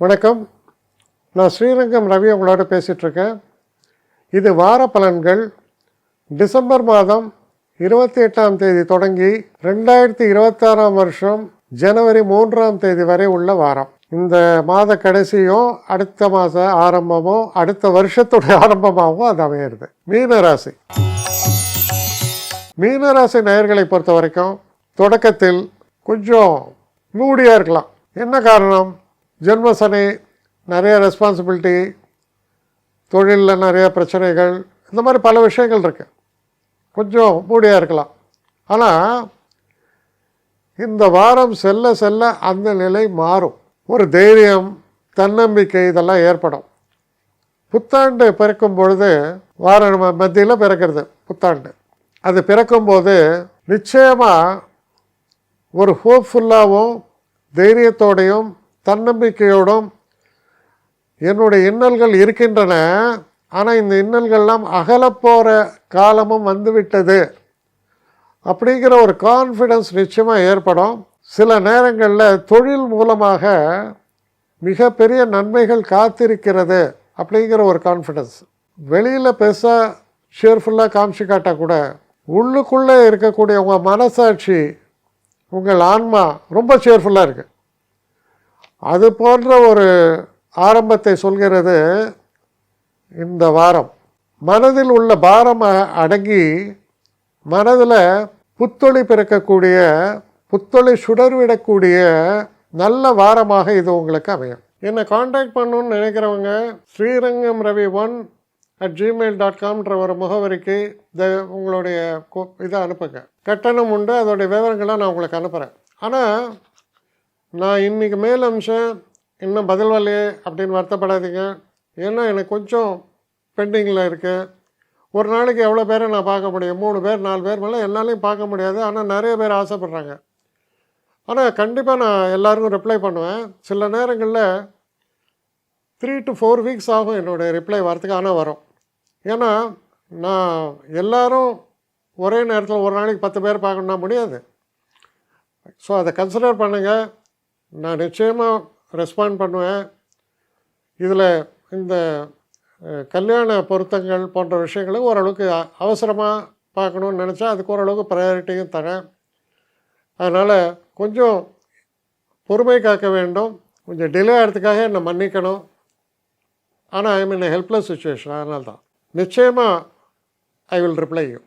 வணக்கம். நான் ஸ்ரீரங்கம் ரவி உங்களோட பேசிகிட்ருக்கேன். இது வார பலன்கள். டிசம்பர் மாதம் 28ஆம் தேதி தொடங்கி 2026ஆம் வருஷம் ஜனவரி 3ஆம் தேதி வரை உள்ள வாரம். இந்த மாத கடைசியும் அடுத்த மாத ஆரம்பமோ அடுத்த வருஷத்துடைய ஆரம்பமாகவும் அது அமையிறது. மீனராசி நேயர்களை பொறுத்த வரைக்கும் தொடக்கத்தில் கொஞ்சம் மூடியாக இருக்கலாம். என்ன காரணம்? ஜென்ம சனி, நிறைய ரெஸ்பான்சிபிலிட்டி, தொழிலில் நிறைய பிரச்சனைகள், இந்த மாதிரி பல விஷயங்கள் இருக்குது. கொஞ்சம் மூடியாக இருக்கலாம். ஆனால் இந்த வாரம் செல்ல செல்ல அந்த நிலை மாறும். ஒரு தைரியம், தன்னம்பிக்கை இதெல்லாம் ஏற்படும். புத்தாண்டு பிறக்கும் பொழுது, வார மத்தியில் பிறக்கிறது புத்தாண்டு. அது பிறக்கும்போது நிச்சயமாக ஒரு ஹோப்ஃபுல்லாகவும் தைரியத்தோடையும் தன்னம்பிக்கையோடும் என்னுடைய இன்னல்கள் இருக்கின்றன, ஆனால் இந்த இன்னல்கள்லாம் அகலப்போகிற காலமும் வந்துவிட்டது அப்படிங்கிற ஒரு கான்ஃபிடென்ஸ் நிச்சயமாக ஏற்படும். சில நேரங்களில் தொழில் மூலமாக மிகப்பெரிய நன்மைகள் காத்திருக்கிறது அப்படிங்கிற ஒரு கான்ஃபிடென்ஸ். வெளியில் பெருசாக ஷேர்ஃபுல்லாக காமிச்சு காட்டால் கூட உள்ளுக்குள்ளே இருக்கக்கூடிய உங்கள் மனசாட்சி, உங்கள் ஆன்மா ரொம்ப சேர்ஃபுல்லாக இருக்குது. அது போன்ற ஒரு ஆரம்பத்தை சொல்கிறது இந்த வாரம். மனதில் உள்ள பாரம் அடங்கி மனதில் புத்தொளி பிறக்கக்கூடிய, புத்தொளி சுடர்விடக்கூடிய நல்ல வாரமாக இது உங்களுக்கு அமையும். என்னை காண்டாக்ட் பண்ணணுன்னு நினைக்கிறவங்க srirangam1@gmail.com ஒரு முகவரிக்கு உங்களுடைய இதை அனுப்புங்க. கட்டணம் உண்டு, அதோடைய விவரங்களை நான் உங்களுக்கு அனுப்புகிறேன். ஆனால் நான் இன்றைக்கி மேல் அம்சம் இன்னும் பதில் வரலையே அப்படின்னு வருத்தப்படாதீங்க. ஏன்னா எனக்கு கொஞ்சம் பெண்டிங்கில் இருக்குது. ஒரு நாளைக்கு எவ்வளோ பேரை நான் பார்க்க முடியும்? 3 பேர் 4 பேர் மேலே என்னாலையும் பார்க்க முடியாது. ஆனால் நிறைய பேர் ஆசைப்பட்றாங்க. ஆனால் கண்டிப்பாக நான் எல்லாருக்கும் ரிப்ளை பண்ணுவேன். சில நேரங்களில் 3 to 4 வீக்ஸ் ஆகும் என்னுடைய ரிப்ளை வரத்துக்கு. ஆனால் வரும். ஏன்னா நான் எல்லோரும் ஒரே நேரத்தில் ஒரு நாளைக்கு 10 பேர் பார்க்கணுன்னா முடியாது. ஸோ அதை கன்சிடர் பண்ணுங்கள். நான் நிச்சயமாக ரெஸ்பாண்ட் பண்ணுவேன். இதில் இந்த கல்யாண பொருத்தங்கள் போன்ற விஷயங்களை ஓரளவுக்கு அவசரமாக பார்க்கணுன்னு நினச்சா அதுக்கு ஓரளவுக்கு ப்ரையாரிட்டியும் தரேன். அதனால் கொஞ்சம் பொறுமை காக்க வேண்டும். கொஞ்சம் டிலே ஆகிறதுக்காக என்னை மன்னிக்கணும். ஆனால் ஐ மீன் ஹெல்ப்லெஸ் சுச்சுவேஷன். அதனால தான் நிச்சயமாக ஐ வில் ரிப்ளை யூ.